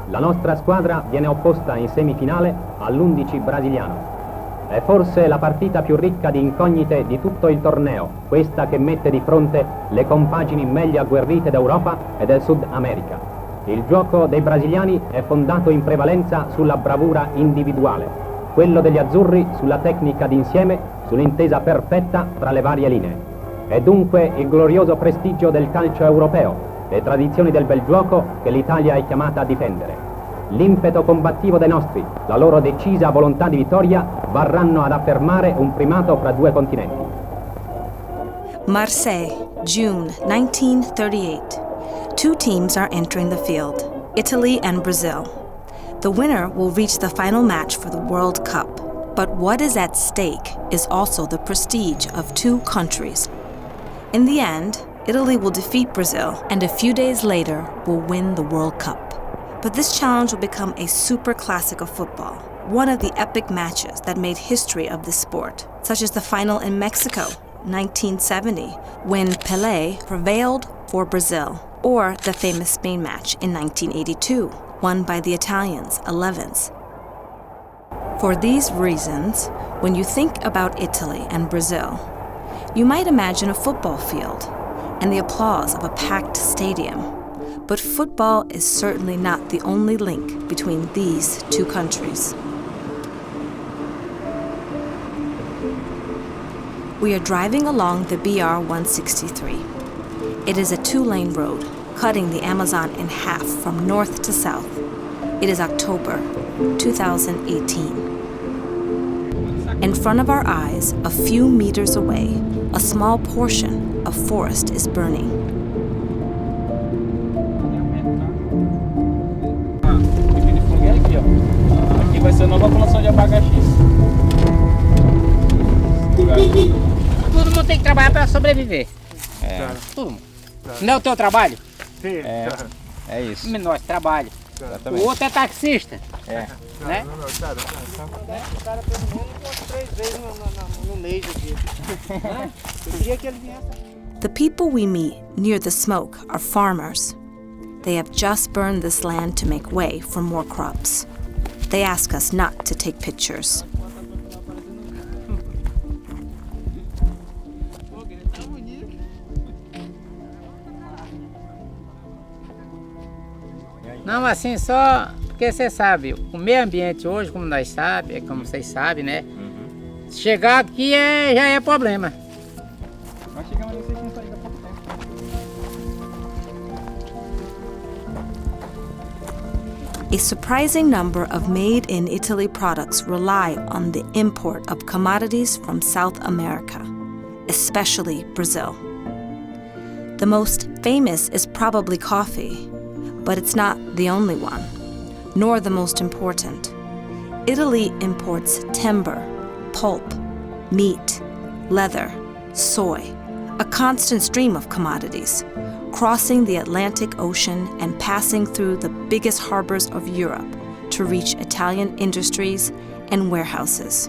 la nostra squadra viene opposta in semifinale all'11 brasiliano. È forse la partita più ricca di incognite di tutto il torneo, questa che mette di fronte le compagini meglio agguerrite d'Europa e del Sud America. Il gioco dei brasiliani è fondato in prevalenza sulla bravura individuale, quello degli azzurri sulla tecnica d'insieme, sull'intesa perfetta tra le varie linee. È dunque il glorioso prestigio del calcio europeo, le tradizioni del bel gioco che l'Italia è chiamata a difendere. L'impeto combattivo dei nostri, la loro decisa volontà di vittoria varranno ad affermare un primato fra due continenti. Marseille, June 1938. Two teams are entering the field, Italy and Brazil. The winner will reach the final match for the World Cup. But what is at stake is also the prestige of two countries. In the end, Italy will defeat Brazil and a few days later will win the World Cup. But this challenge will become a super classic of football, one of the epic matches that made history of this sport, such as the final in Mexico, 1970, when Pelé prevailed for Brazil, or the famous Spain match in 1982, won by the Italians, 11s. For these reasons, when you think about Italy and Brazil, you might imagine a football field and the applause of a packed stadium. But football is certainly not the only link between these two countries. We are driving along the BR-163. It is a two-lane road, cutting the Amazon in half from north to south. It is October 2018. In front of our eyes, a few meters away, a small portion of forest is burning. Aqui vai ser a nova plantação de abacaxi. Todo mundo tem que trabalhar para sobreviver. Todo mundo. Não é o teu trabalho? Sim. É isso. Nós trabalho. Exatamente. O outro é taxista. É. Né? O cara pelo menos 3 vezes no mês aqui. Eu queria que ele viesse. The people we meet near the smoke are farmers. They have just burned this land to make way for more crops. They ask us not to take pictures. Não, assim, só porque você sabe, o meio ambiente hoje, como nós sabemos, como vocês sabem, né? Chegar aqui já é problema. Nós chegamos ali, vocês tinham saído há pouco tempo. A surprising number of made-in-Italy products rely on the import of commodities from South America, especially Brazil. The most famous is probably coffee, but it's not the only one, nor the most important. Italy imports timber, pulp, meat, leather, soy, a constant stream of commodities, crossing the Atlantic Ocean and passing through the biggest harbors of Europe to reach Italian industries and warehouses.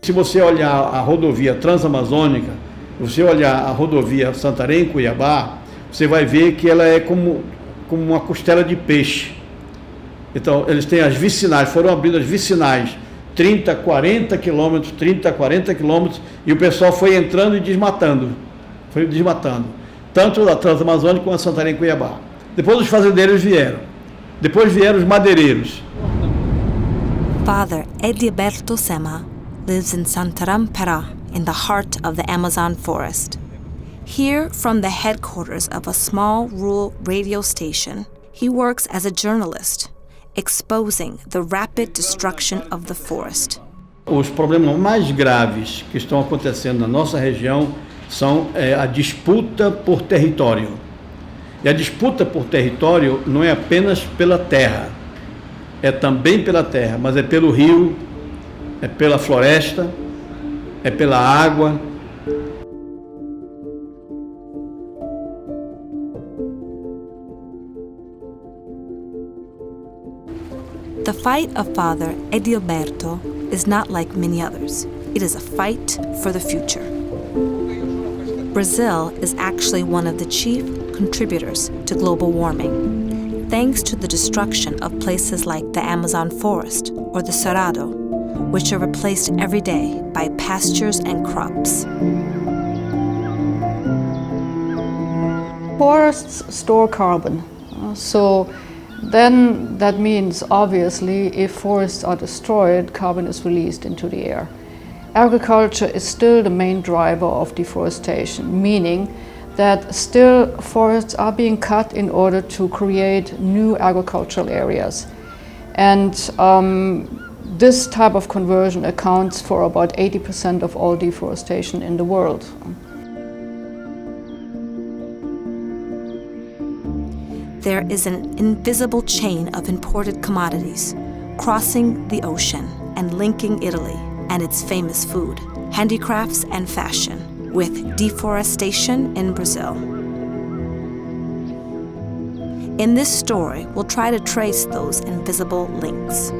Se você olhar a rodovia transamazônica, você olhar a rodovia Santarém-Cuiabá, você vai ver que ela é como uma costela de peixe. Então, eles têm as vicinais, foram abridas vicinais, 30, 40 quilômetros, e o pessoal foi entrando e desmatando. Tanto a Transamazônica como a Santarém-Cuiabá. Depois os fazendeiros vieram. Depois vieram os madeireiros. Father Edilberto Sema lives in Santarém, Pará, in the heart of the Amazon forest. Here, from the headquarters of a small rural radio station, he works as a journalist, exposing the rapid destruction of the forest. Os problemas mais graves que estão acontecendo na nossa região são a disputa por território. E a disputa por território não é apenas pela terra, é também pela terra, mas é pelo rio, é pela floresta, é pela água. The fight of Father Edilberto is not like many others. It is a fight for the future. Brazil is actually one of the chief contributors to global warming, thanks to the destruction of places like the Amazon forest or the Cerrado, which are replaced every day by pastures and crops. Forests store carbon, so then that means obviously if forests are destroyed, carbon is released into the air. Agriculture is still the main driver of deforestation, meaning that still forests are being cut in order to create new agricultural areas. And this type of conversion accounts for about 80% of all deforestation in the world. There is an invisible chain of imported commodities crossing the ocean and linking Italy and its famous food, handicrafts and fashion, with deforestation in Brazil. In this story, we'll try to trace those invisible links.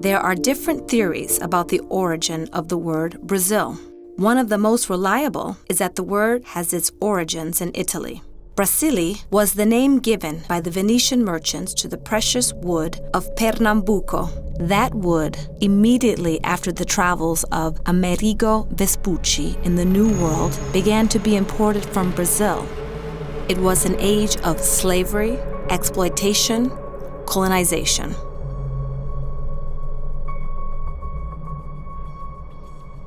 There are different theories about the origin of the word Brazil. One of the most reliable is that the word has its origins in Italy. Brasili was the name given by the Venetian merchants to the precious wood of Pernambuco. That wood, immediately after the travels of Amerigo Vespucci in the New World, began to be imported from Brazil. It was an age of slavery, exploitation, colonization.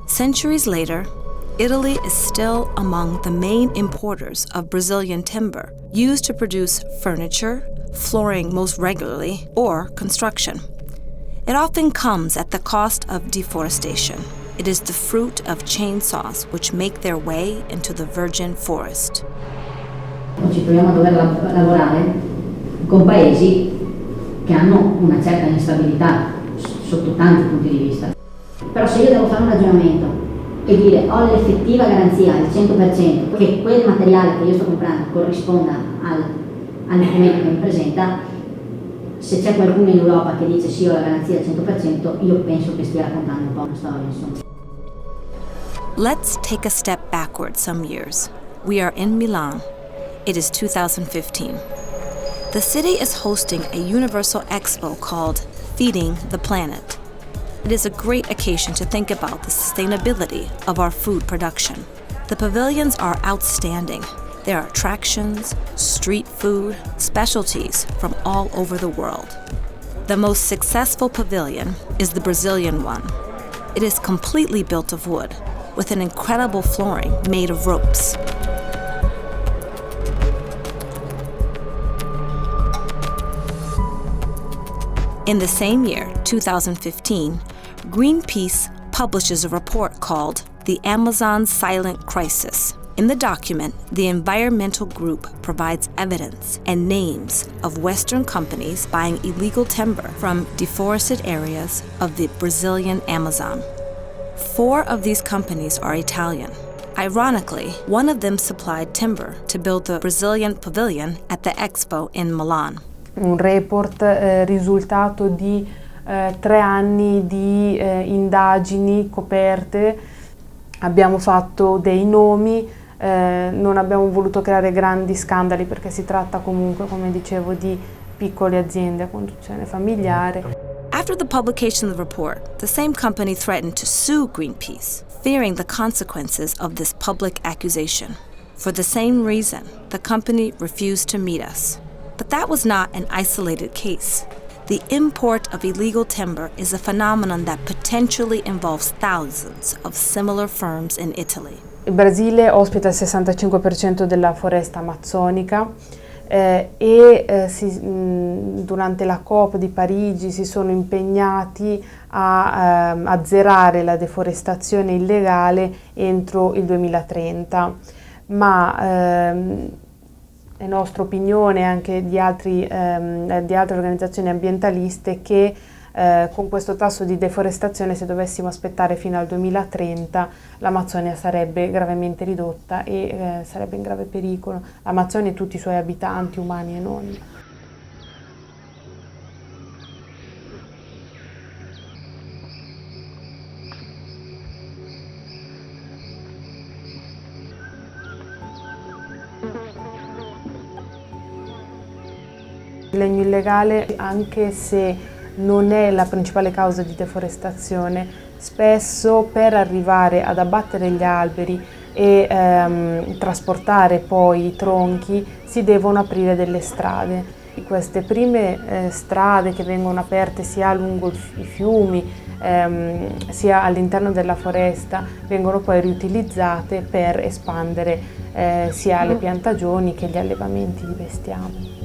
Centuries later, Italy is still among the main importers of Brazilian timber, used to produce furniture, flooring most regularly, or construction. It often comes at the cost of deforestation. It is the fruit of chainsaws which make their way into the virgin forest. Ci troviamo a dover lavorare con paesi che hanno una certa instabilità sotto tanti punti di vista. Però se io devo fare un ragionamento e dire ho l'effettiva garanzia al 100% che quel materiale che io sto comprando corrisponda al documento che mi presenta, se c'è qualcuno in Europa che dice sì ho la garanzia al 100%, io penso che stia raccontando un po' una storia, insomma. Let's take a step backward some years. We are in Milan. It is 2015. The city is hosting a universal expo called Feeding the Planet. It is a great occasion to think about the sustainability of our food production. The pavilions are outstanding. There are attractions, street food, specialties from all over the world. The most successful pavilion is the Brazilian one. It is completely built of wood, with an incredible flooring made of ropes. In the same year, 2015, Greenpeace publishes a report called The Amazon Silent Crisis. In the document, the environmental group provides evidence and names of Western companies buying illegal timber from deforested areas of the Brazilian Amazon. 4 of these companies are Italian. Ironically, one of them supplied timber to build the Brazilian pavilion at the Expo in Milan. Un report risultato di 3 anni di indagini coperte. Abbiamo fatto dei nomi, non abbiamo voluto creare grandi scandali perché si tratta comunque, come dicevo, di piccole aziende a conduzione familiare. After the publication of the report, the same company threatened to sue Greenpeace, fearing the consequences of this public accusation. For the same reason, the company refused to meet us. But that was not an isolated case. The import of illegal timber is a phenomenon that potentially involves thousands of similar firms in Italy. Il Brasile ospita il 65% della foresta amazzonica durante la COP di Parigi si sono impegnati a azzerare la deforestazione illegale entro il 2030, ma è nostra opinione anche di altre organizzazioni ambientaliste che con questo tasso di deforestazione, se dovessimo aspettare fino al 2030, l'Amazzonia sarebbe gravemente ridotta e sarebbe in grave pericolo. L'Amazzonia e tutti i suoi abitanti, umani e non. Il legno illegale, anche se non è la principale causa di deforestazione, spesso per arrivare ad abbattere gli alberi e trasportare poi i tronchi si devono aprire delle strade. Queste prime strade che vengono aperte sia lungo i fiumi sia all'interno della foresta vengono poi riutilizzate per espandere sia le piantagioni che gli allevamenti di bestiame.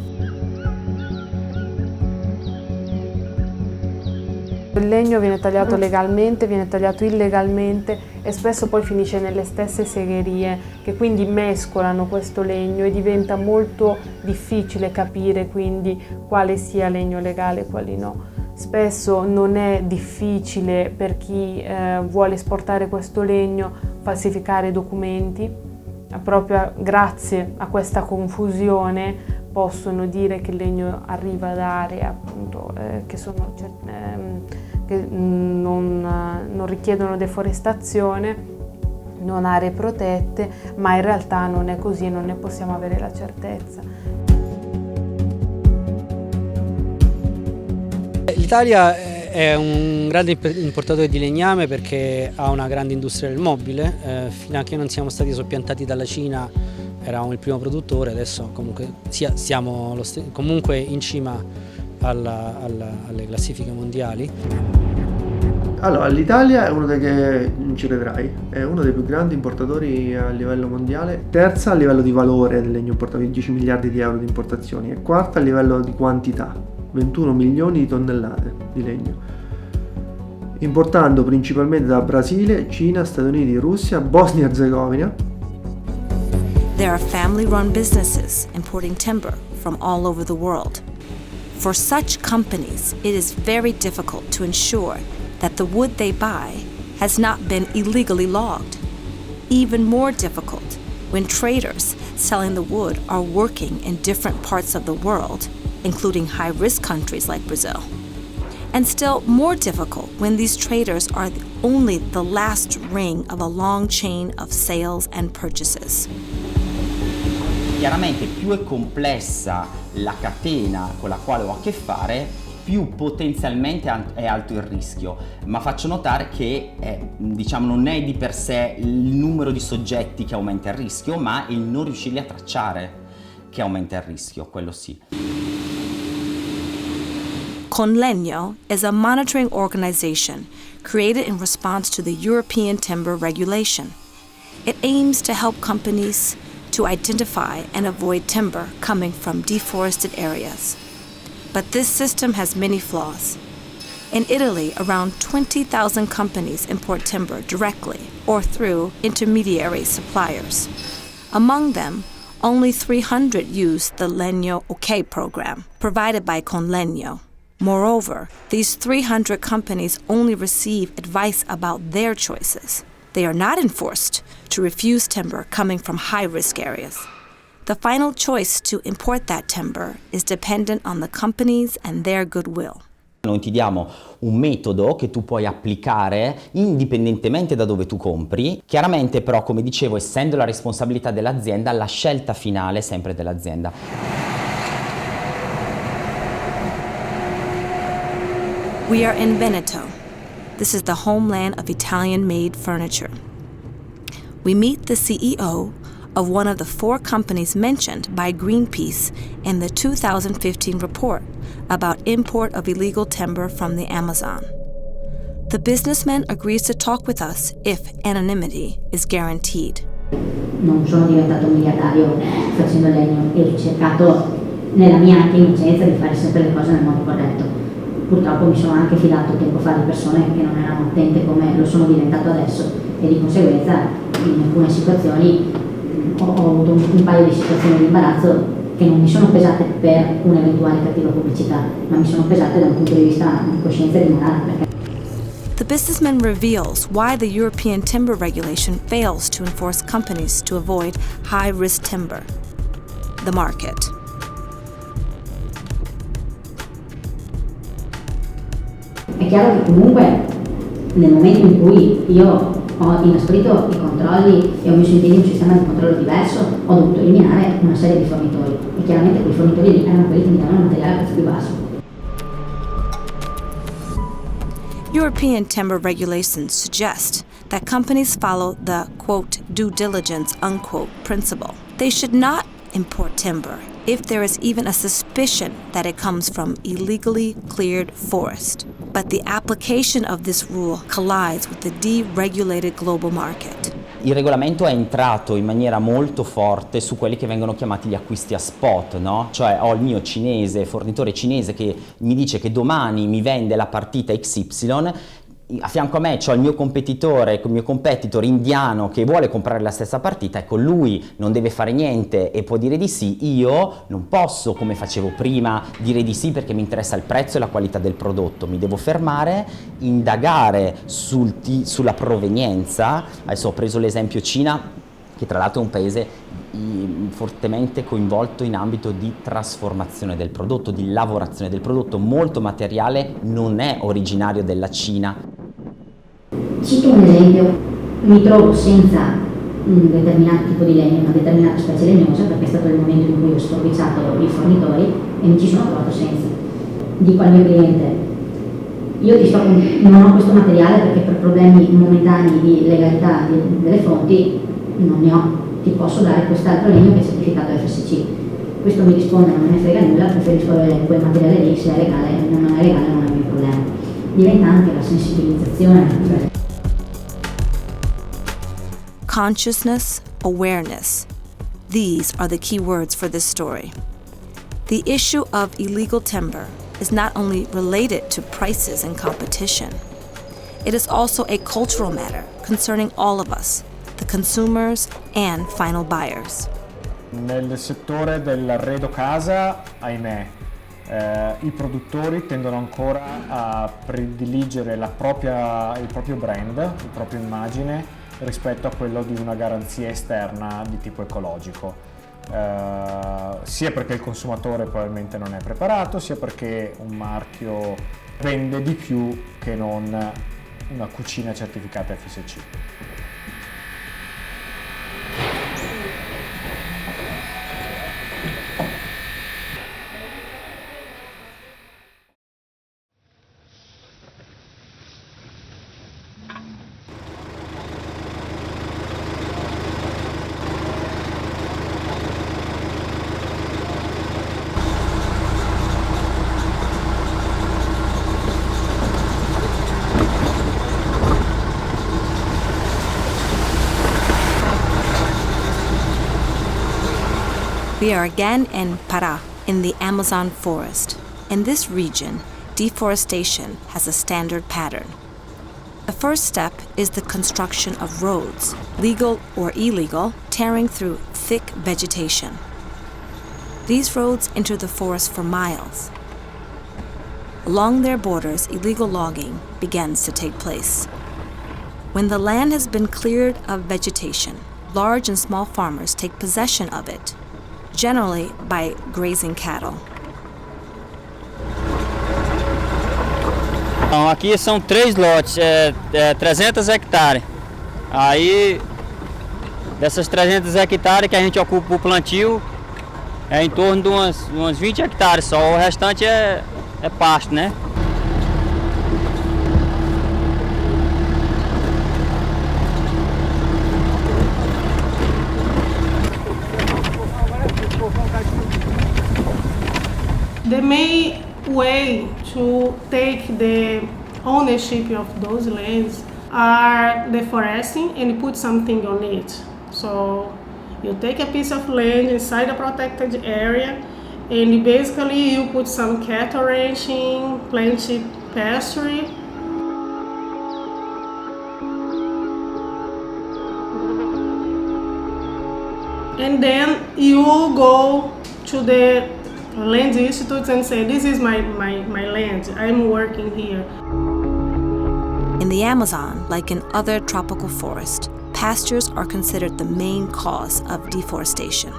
Il legno viene tagliato legalmente, viene tagliato illegalmente e spesso poi finisce nelle stesse segherie, che quindi mescolano questo legno e diventa molto difficile capire quindi quale sia legno legale e quali no. Spesso non è difficile per chi vuole esportare questo legno falsificare documenti, proprio grazie a questa confusione possono dire che il legno arriva da aree appunto che non richiedono deforestazione, non aree protette, ma in realtà non è così e non ne possiamo avere la certezza. L'Italia è un grande importatore di legname perché ha una grande industria del mobile, fino a che non siamo stati soppiantati dalla Cina eravamo il primo produttore, adesso comunque siamo comunque in cima alle classifiche mondiali. Allora, l'Italia è uno dei che non ci vedrai, è uno dei più grandi importatori a livello mondiale, terza a livello di valore del legno importato, 10 miliardi di euro di importazioni, e quarta a livello di quantità, 21 milioni di tonnellate di legno, importando principalmente da Brasile, Cina, Stati Uniti, Russia, Bosnia e Erzegovina. There are family-run businesses importing timber from all over the world. For such companies, it is very difficult to ensure that the wood they buy has not been illegally logged. Even more difficult when traders selling the wood are working in different parts of the world, including high-risk countries like Brazil. And still more difficult when these traders are only the last ring of a long chain of sales and purchases. Chiaramente più è complessa la catena con la quale ho a che fare, più potenzialmente è alto il rischio, ma faccio notare che non è di per sé il numero di soggetti che aumenta il rischio, ma il non riuscirli a tracciare che aumenta il rischio, quello sì. Conlegno is a monitoring organization created in response to the European Timber Regulation. It aims to help companies to identify and avoid timber coming from deforested areas. But this system has many flaws. In Italy, around 20,000 companies import timber directly or through intermediary suppliers. Among them, only 300 use the Legno OK program provided by Conlegno. Moreover, these 300 companies only receive advice about their choices. They are not enforced to refuse timber coming from high-risk areas. The final choice to import that timber is dependent on the companies and their goodwill. Noi ti diamo un metodo che tu puoi applicare indipendentemente da dove tu compri. Chiaramente però, come dicevo, essendo la responsabilità dell'azienda, la scelta finale è sempre dell'azienda. We are in Veneto. This is the homeland of Italian-made furniture. We meet the CEO of one of the 4 companies mentioned by Greenpeace in the 2015 report about import of illegal timber from the Amazon. The businessman agrees to talk with us if anonymity is guaranteed. Non sono diventato un miliardario facendo legno e ho cercato nella mia anche innocenza di fare sempre le cose nel modo corretto. Purtroppo mi sono anche fidato tempo fa di persone che non erano attente come lo sono diventato adesso e di conseguenza in alcune situazioni ho avuto un paio di situazioni di imbarazzo che non mi sono pesate per un'eventuale cattiva pubblicità, ma mi sono pesate da un punto di vista di coscienza e di morale. The businessman reveals why the European timber regulation fails to enforce companies to avoid high-risk timber. The market. È chiaro che comunque nel momento in cui io ho inasprito i controlli e ho messo in piedi un sistema di controllo diverso, ho dovuto eliminare una serie di fornitori e chiaramente quei fornitori lì erano quelli che mi davano il materiale a prezzo più basso. European timber regulations suggest that companies follow the, quote, due diligence, unquote, principle. They should not import timber if there is even a suspicion that it comes from illegally cleared forest. But the application of this rule collides with the deregulated global market. Il regolamento è entrato in maniera molto forte su quelli che vengono chiamati gli acquisti a spot, no? Cioè ho il mio fornitore cinese che mi dice che domani mi vende la partita XY, a fianco a me c'ho il mio competitor indiano che vuole comprare la stessa partita, ecco lui non deve fare niente e può dire di sì, io non posso come facevo prima dire di sì perché mi interessa il prezzo e la qualità del prodotto, mi devo fermare, indagare sulla provenienza. Adesso ho preso l'esempio Cina, che tra l'altro è un paese fortemente coinvolto in ambito di trasformazione del prodotto, di lavorazione del prodotto, molto materiale non è originario della Cina. Cito un esempio, mi trovo senza un determinato tipo di legno, una determinata specie legnosa, perché è stato il momento in cui ho sforbiciato i fornitori e mi ci sono trovato senza. Dico al mio cliente, non ho questo materiale perché per problemi momentanei di legalità delle fonti non ne ho, ti posso dare quest'altro legno che è certificato FSC. Questo mi risponde, non me ne frega nulla, preferisco avere quel materiale lì, se è legale, non è legale non è il mio problema. Diventa anche la sensibilizzazione. Consciousness, awareness. These are the key words for this story. The issue of illegal timber is not only related to prices and competition, it is also a cultural matter concerning all of us, the consumers and final buyers. Nel settore dell'arredo casa, ahimè, i produttori tendono ancora a prediligere il proprio brand, la propria immagine rispetto a quello di una garanzia esterna di tipo ecologico, sia perché il consumatore probabilmente non è preparato, sia perché un marchio vende di più che non una cucina certificata FSC. We are again in Pará, in the Amazon forest. In this region, deforestation has a standard pattern. The first step is the construction of roads, legal or illegal, tearing through thick vegetation. These roads enter the forest for miles. Along their borders, illegal logging begins to take place. When the land has been cleared of vegetation, large and small farmers take possession of it, generally by grazing cattle. Então, aqui são 3 lotes, 300 hectares. Aí, dessas 300 hectares que a gente ocupa o plantio, é em torno de umas 20 hectares só, o restante é pasto, né? The main way to take the ownership of those lands are deforesting and put something on it. So you take a piece of land inside a protected area and basically you put some cattle ranching, plenty pasture. And then you go to the land institutes and say, this is my land, I'm working here. In the Amazon, like in other tropical forests, pastures are considered the main cause of deforestation.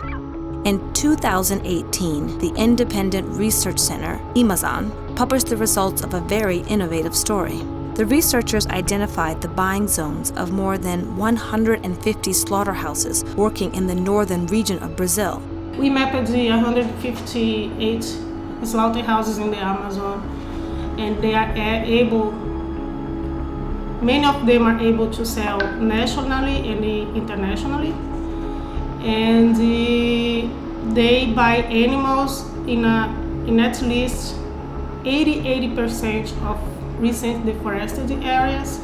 In 2018, the independent research center, Amazon, published the results of a very innovative story. The researchers identified the buying zones of more than 150 slaughterhouses working in the northern region of Brazil. We mapped the 158 slaughterhouses in the Amazon, and they are able, many of them are able to sell nationally and internationally. And they buy animals in at least 80% of recent deforested areas,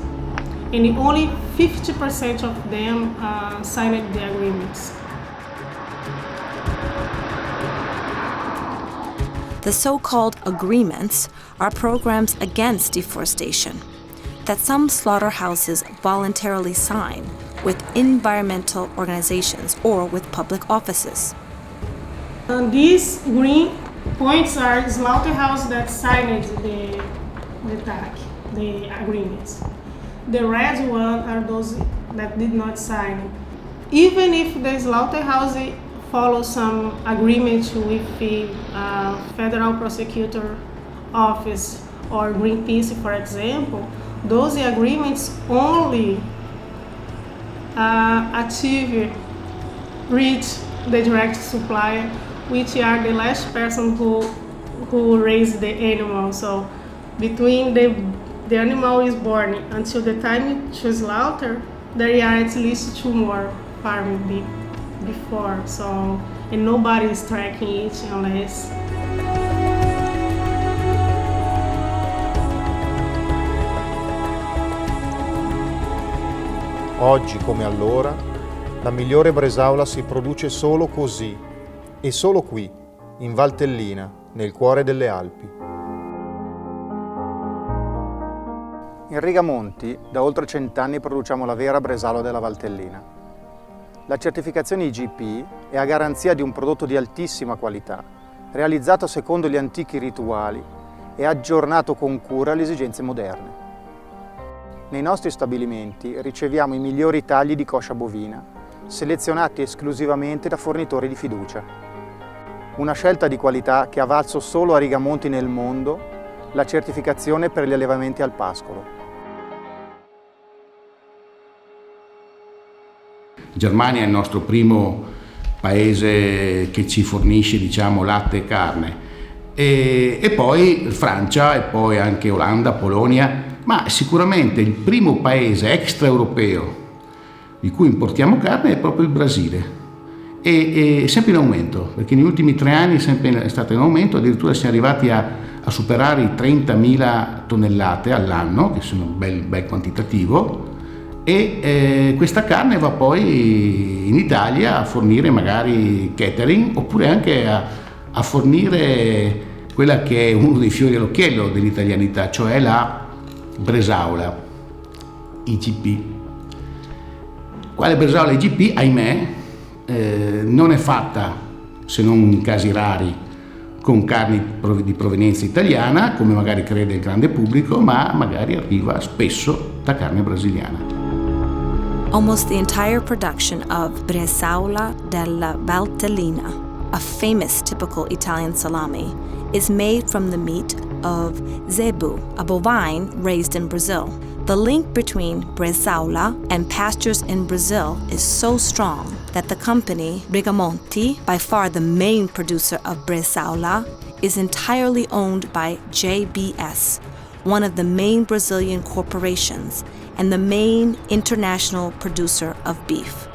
and only 50% of them signed the agreements. The so-called agreements are programs against deforestation that some slaughterhouses voluntarily sign with environmental organizations or with public offices. These green points are slaughterhouses that signed the agreements. The red ones are those that did not sign. Even if the slaughterhouse follows some agreement with the Federal Prosecutor Office or Greenpeace, for example, those agreements only reach the direct supplier, which are the last person who raised the animal. So between the animal is born until the time to slaughter, there are at least 2 more farms before. So, and nobody is tracking it unless. Oggi come allora, la migliore bresaola si produce solo così, e solo qui, in Valtellina, nel cuore delle Alpi. In Rigamonti, da oltre 100 anni produciamo la vera bresaola della Valtellina. La certificazione IGP è a garanzia di un prodotto di altissima qualità, realizzato secondo gli antichi rituali e aggiornato con cura alle esigenze moderne. Nei nostri stabilimenti riceviamo i migliori tagli di coscia bovina, selezionati esclusivamente da fornitori di fiducia. Una scelta di qualità che ha valso solo a Rigamonti nel mondo la certificazione per gli allevamenti al pascolo. Germania è il nostro primo paese che ci fornisce, diciamo, latte e carne, e poi Francia, e poi anche Olanda, Polonia, ma sicuramente il primo paese extraeuropeo di cui importiamo carne è proprio il Brasile, e sempre in aumento, perché negli ultimi 3 anni è stato in aumento, addirittura siamo arrivati a superare i 30.000 tonnellate all'anno, che sono un bel quantitativo, e questa carne va poi in Italia a fornire magari catering, oppure anche a fornire quella che è uno dei fiori all'occhiello dell'italianità, cioè la bresaola IGP. Quale bresaola IGP, ahimè, non è fatta, se non in casi rari, con carni di provenienza italiana, come magari crede il grande pubblico, ma magari arriva spesso da carne brasiliana. Almost the entire production of bresaola della Valtellina, a famous typical Italian salami, is made from the meat of zebu, a bovine raised in Brazil. The link between bresaola and pastures in Brazil is so strong that the company Rigamonti, by far the main producer of bresaola, is entirely owned by JBS, one of the main Brazilian corporations and the main international producer of beef.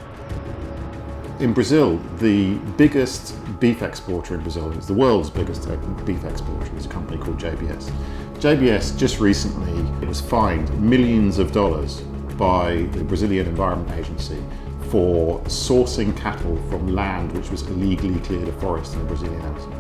In Brazil, the biggest beef exporter in Brazil. It's the world's biggest beef exporter. It's a company called JBS. JBS just recently was fined millions of dollars by the Brazilian Environment Agency for sourcing cattle from land which was illegally cleared of forest in the Brazilian Amazon.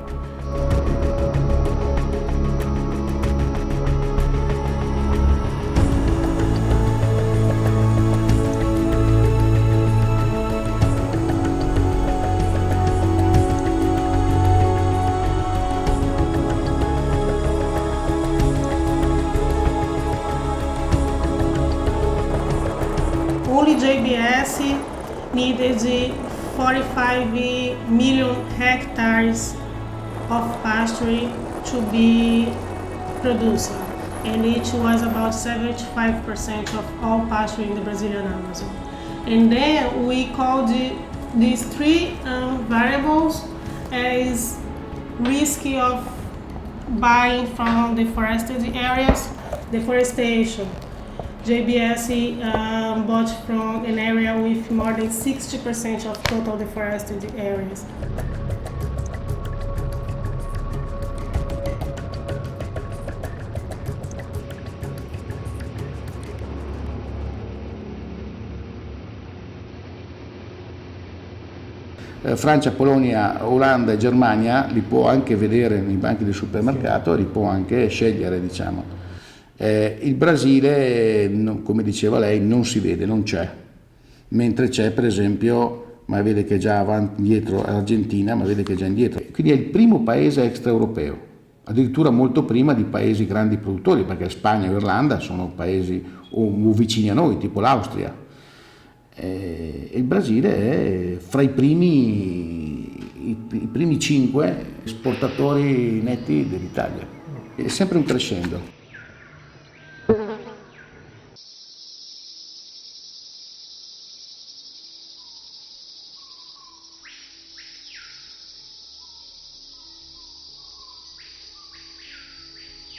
Only JBS needed 45 million hectares of pasture to be produced, and it was about 75% of all pasture in the Brazilian Amazon. And then we called these three variables as risk of buying from deforested areas, deforestation. JBS bought from an area with more than 60% of total deforested areas. Francia, Polonia, Olanda e Germania li può anche vedere nei banchi del supermercato, li può anche scegliere, diciamo. Il Brasile, come diceva lei, non si vede, non c'è, mentre c'è per esempio, ma vede che è già avanti, indietro, l'Argentina, ma vede che è già indietro. Quindi è il primo paese extraeuropeo, addirittura molto prima di paesi grandi produttori, perché Spagna e Irlanda sono paesi vicini a noi, tipo l'Austria. E il Brasile è fra i primi 5 esportatori netti dell'Italia, è sempre un crescendo.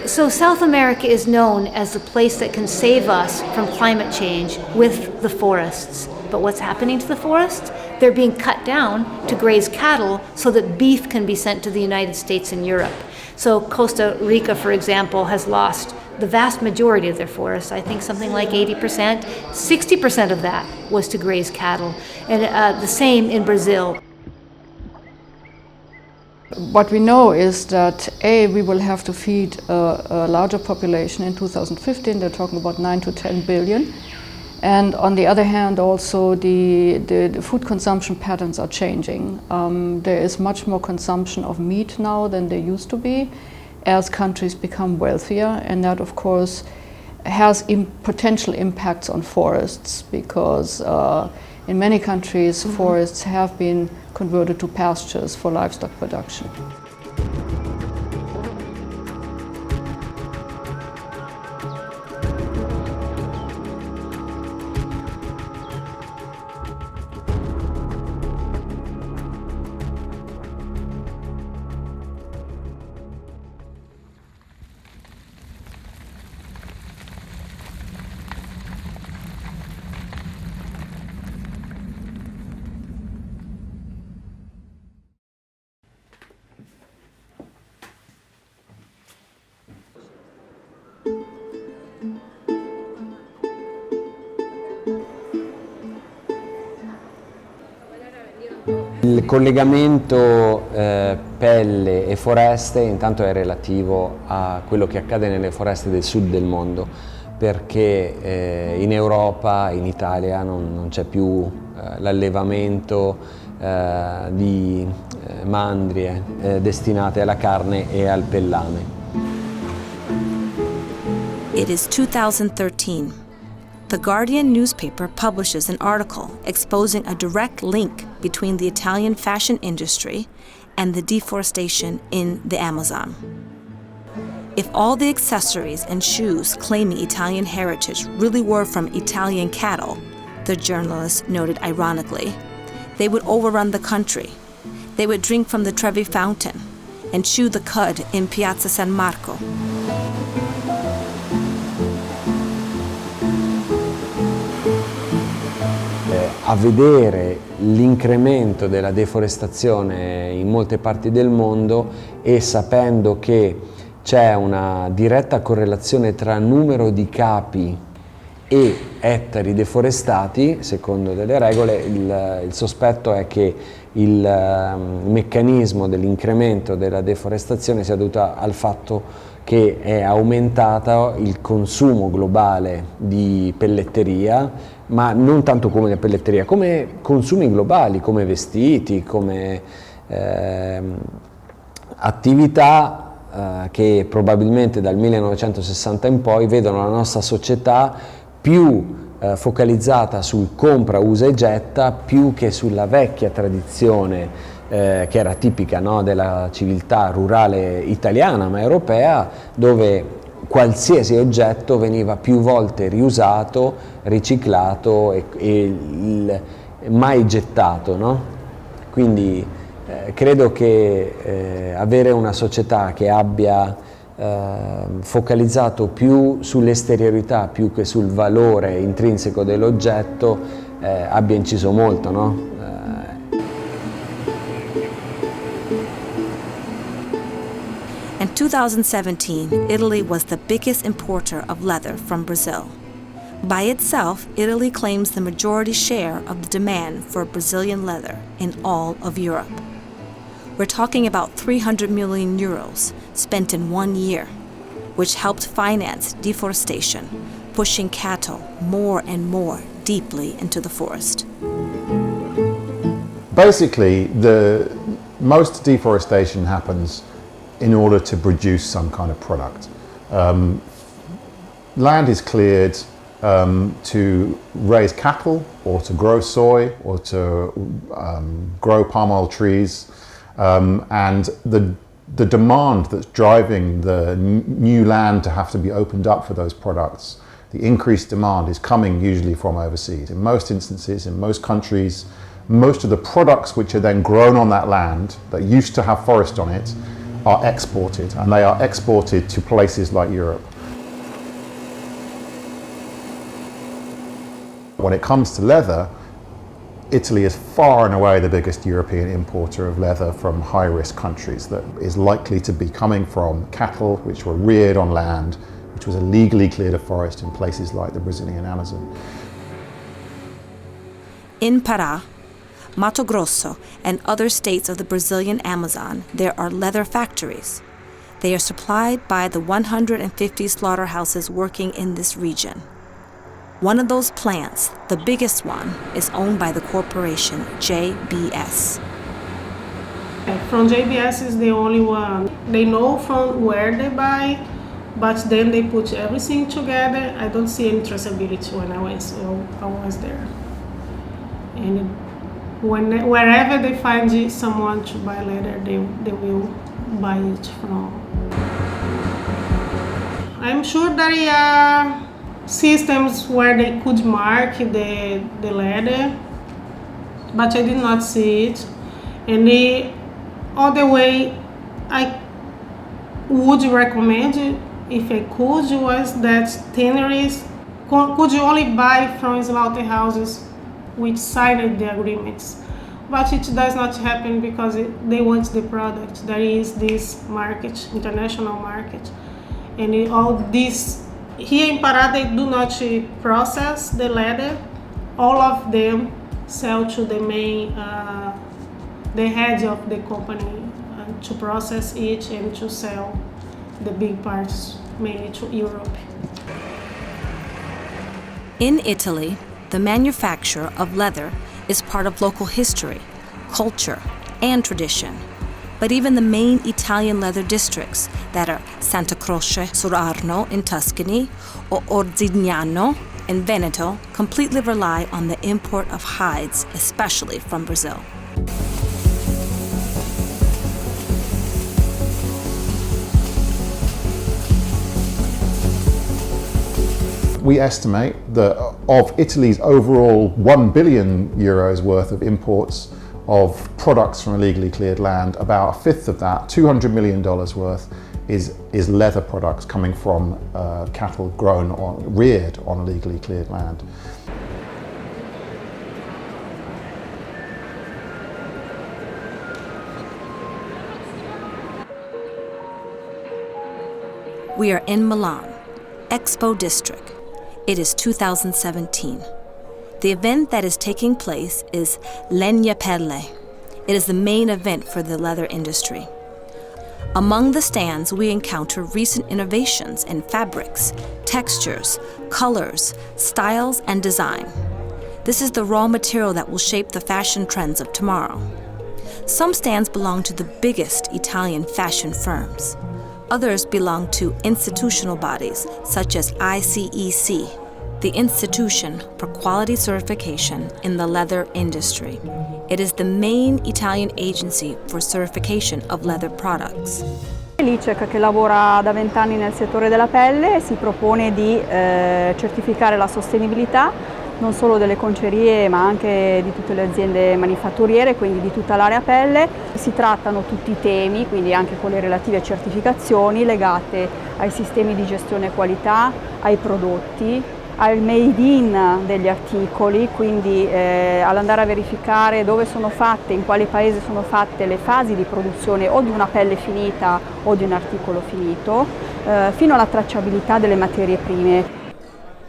So South America is known as the place that can save us from climate change with the forests. But what's happening to the forests? They're being cut down to graze cattle so that beef can be sent to the United States and Europe. So Costa Rica, for example, has lost the vast majority of their forests. I think something like 80%. 60% of that was to graze cattle. And the same in Brazil. What we know is that we will have to feed a larger population in 2015. They're talking about 9 to 10 billion. And on the other hand, also the food consumption patterns are changing. There is much more consumption of meat now than there used to be as countries become wealthier, and that of course has potential impacts on forests, because in many countries forests have been converted to pastures for livestock production. Il collegamento pelle e foreste intanto è relativo a quello che accade nelle foreste del sud del mondo, perché in Europa, in Italia, non c'è più l'allevamento di mandrie destinate alla carne e al pellame. It is 2013. The Guardian newspaper publishes an article exposing a direct link between the Italian fashion industry and the deforestation in the Amazon. If all the accessories and shoes claiming Italian heritage really were from Italian cattle, the journalist noted ironically, they would overrun the country. They would drink from the Trevi fountain and chew the cud in Piazza San Marco. a vedere l'incremento della deforestazione in molte parti del mondo e sapendo che c'è una diretta correlazione tra numero di capi e ettari deforestati, secondo delle regole, il sospetto è che il meccanismo dell'incremento della deforestazione sia dovuto al fatto che è aumentato il consumo globale di pelletteria, ma non tanto come la pelletteria, come consumi globali, come vestiti, come attività che probabilmente dal 1960 in poi vedono la nostra società più focalizzata sul compra, usa e getta, più che sulla vecchia tradizione che era tipica, no, della civiltà rurale italiana ma europea, dove qualsiasi oggetto veniva più volte riusato, riciclato e mai gettato, no? Quindi credo che avere una società che abbia focalizzato più sull'esteriorità più che sul valore intrinseco dell'oggetto abbia inciso molto, no? In 2017, Italy was the biggest importer of leather from Brazil. By itself, Italy claims the majority share of the demand for Brazilian leather in all of Europe. We're talking about 300 million euros spent in 1 year, which helped finance deforestation, pushing cattle more and more deeply into the forest. Basically, most deforestation happens in order to produce some kind of product. Land is cleared to raise cattle or to grow soy or to grow palm oil trees, and the demand that's driving the new land to have to be opened up for those products, the increased demand is coming usually from overseas. In most instances, in most countries, most of the products which are then grown on that land that used to have forest on it are exported, and they are exported to places like Europe. When it comes to leather, Italy is far and away the biggest European importer of leather from high-risk countries that is likely to be coming from cattle which were reared on land, which was illegally cleared of forest in places like the Brazilian Amazon. In Pará, Mato Grosso, and other states of the Brazilian Amazon, there are leather factories. They are supplied by the 150 slaughterhouses working in this region. One of those plants, the biggest one, is owned by the corporation JBS. From JBS is the only one. They know from where they buy, but then they put everything together. I don't see any traceability when I was there. And wherever they find someone to buy leather, they will buy it from. I'm sure there are systems where they could mark the leather, but I did not see it. And the other way I would recommend, if I could, was that tanneries could only buy from slaughterhouses which signed the agreements. But it does not happen because they want the product. There is this market, international market. And all this, here in Pará, they do not process the leather. All of them sell to the main, the head of the company to process it and to sell the big parts mainly to Europe. In Italy, the manufacture of leather is part of local history, culture, and tradition. But even the main Italian leather districts that are Santa Croce sur Arno in Tuscany or Orzignano in Veneto completely rely on the import of hides, especially from Brazil. We estimate that of Italy's overall 1 billion euros worth of imports of products from illegally cleared land, about a fifth of that, $200 million worth, is leather products coming from cattle reared on illegally cleared land. We are in Milan, Expo District. It is 2017. The event that is taking place is Legna Pelle. It is the main event for the leather industry. Among the stands, we encounter recent innovations in fabrics, textures, colors, styles, and design. This is the raw material that will shape the fashion trends of tomorrow. Some stands belong to the biggest Italian fashion firms. Others belong to institutional bodies such as ICEC, the Institution for Quality Certification in the Leather Industry. It is the main Italian agency for certification of leather products. L'ICEC, che lavora da 20 anni nel settore della pelle, si propone di certificare la sostenibilità non solo delle concerie ma anche di tutte le aziende manifatturiere, quindi di tutta l'area pelle. Si trattano tutti i temi, quindi anche con le relative certificazioni legate ai sistemi di gestione qualità, ai prodotti, al made in degli articoli, quindi all'andare a verificare dove sono fatte, in quale paese sono fatte le fasi di produzione o di una pelle finita o di un articolo finito, fino alla tracciabilità delle materie prime.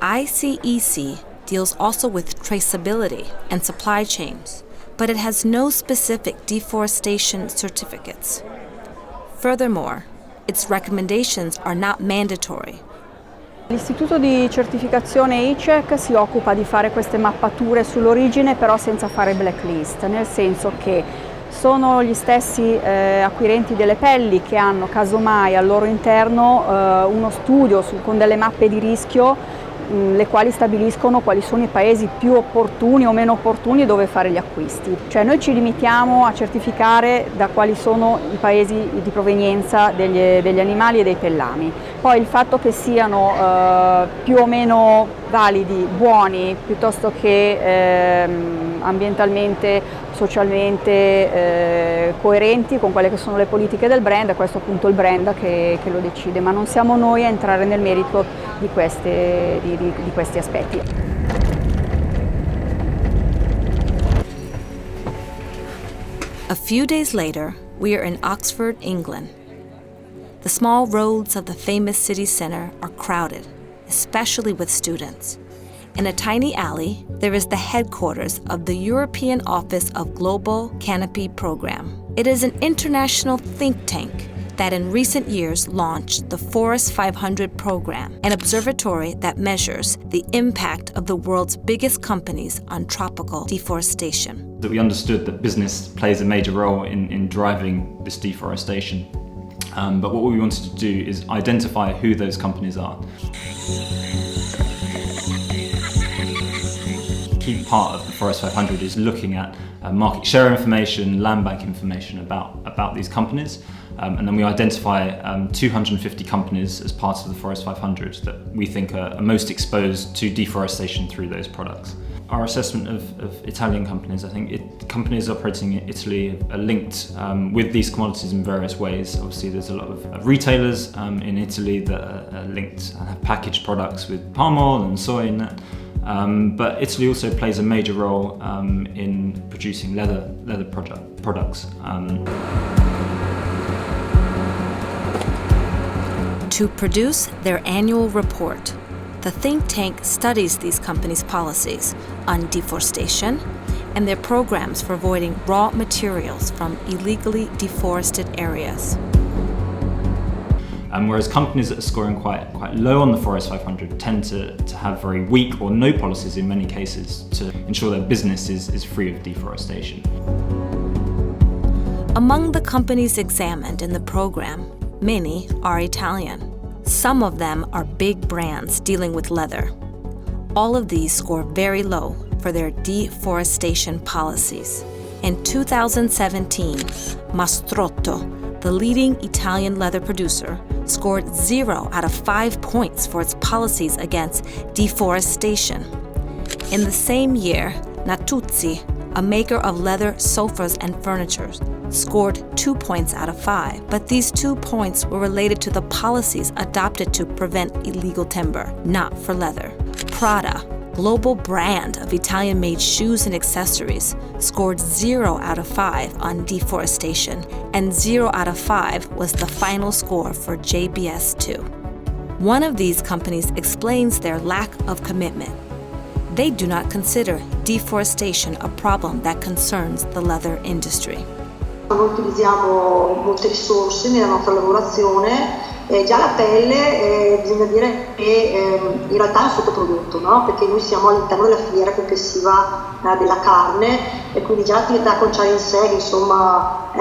ICEC deals also with traceability and supply chains, but it has no specific deforestation certificates. Furthermore, its recommendations are not mandatory. L'Istituto di certificazione ICEC si occupa di fare queste mappature sull'origine, però senza fare blacklist, nel senso che sono gli stessi acquirenti delle pelli che hanno casomai al loro interno uno studio con delle mappe di rischio, le quali stabiliscono quali sono i paesi più opportuni o meno opportuni dove fare gli acquisti. Cioè noi ci limitiamo a certificare da quali sono i paesi di provenienza degli animali e dei pellami. Poi il fatto che siano più o meno validi, buoni, piuttosto che ambientalmente, socialmente coerenti con quelle che sono le politiche del brand, è questo appunto il brand che lo decide, ma non siamo noi a entrare nel merito di questi aspetti. A few days later, we are in Oxford, England. The small roads of the famous city center are crowded, especially with students. In a tiny alley, there is the headquarters of the European Office of Global Canopy Program. It is an international think tank that in recent years launched the Forest 500 program, an observatory that measures the impact of the world's biggest companies on tropical deforestation. That we understood that business plays a major role in driving this deforestation. But what we wanted to do is identify who those companies are. Key part of the Forest 500 is looking at market share information, land bank information about these companies, and then we identify 250 companies as part of the Forest 500 that we think are most exposed to deforestation through those products. Our assessment of Italian companies, I think companies operating in Italy are linked with these commodities in various ways. Obviously there's a lot of retailers in Italy that are linked and have packaged products with palm oil and soy in that. But Italy also plays a major role in producing leather products. To produce their annual report, the think tank studies these companies' policies on deforestation and their programs for avoiding raw materials from illegally deforested areas. Whereas companies that are scoring quite low on the Forest 500 tend to have very weak or no policies in many cases to ensure their business is free of deforestation. Among the companies examined in the program, many are Italian. Some of them are big brands dealing with leather. All of these score very low for their deforestation policies. In 2017, Mastrotto, the leading Italian leather producer, scored 0 out of 5 points for its policies against deforestation. In the same year, Natuzzi, a maker of leather sofas and furniture, scored 2 points out of 5, but these 2 points were related to the policies adopted to prevent illegal timber, not for leather. Prada, global brand of Italian-made shoes and accessories, scored 0 out of 5 on deforestation, and 0 out of 5 was the final score for JBS2. One of these companies explains their lack of commitment. They do not consider deforestation a problem that concerns the leather industry. Noi utilizziamo molte risorse nella nostra lavorazione, già la pelle bisogna dire che in realtà è un sottoprodotto, no? Perché noi siamo all'interno della filiera complessiva della carne e quindi già l'attività conciaria in sé, insomma,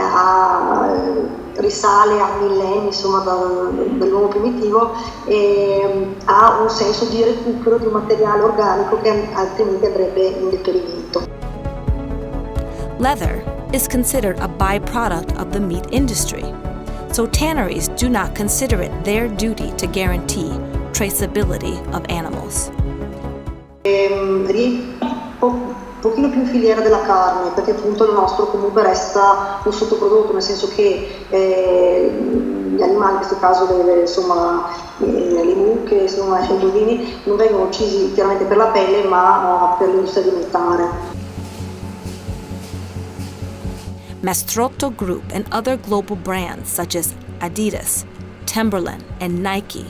risale a millenni, insomma, dall'uomo primitivo, e ha un senso di recupero di un materiale organico che altrimenti andrebbe in deperimento. Leather is considered a byproduct of the meat industry, so tanneries do not consider it their duty to guarantee traceability of animals. Un pochino più in filiera della carne, perché appunto il nostro comunque resta un sottoprodotto, nel senso che gli animali, in questo caso le mucche, insomma, i bovini, non vengono uccisi chiaramente per la pelle, ma per l'industria alimentare. Mastrotto Group and other global brands such as Adidas, Timberland, and Nike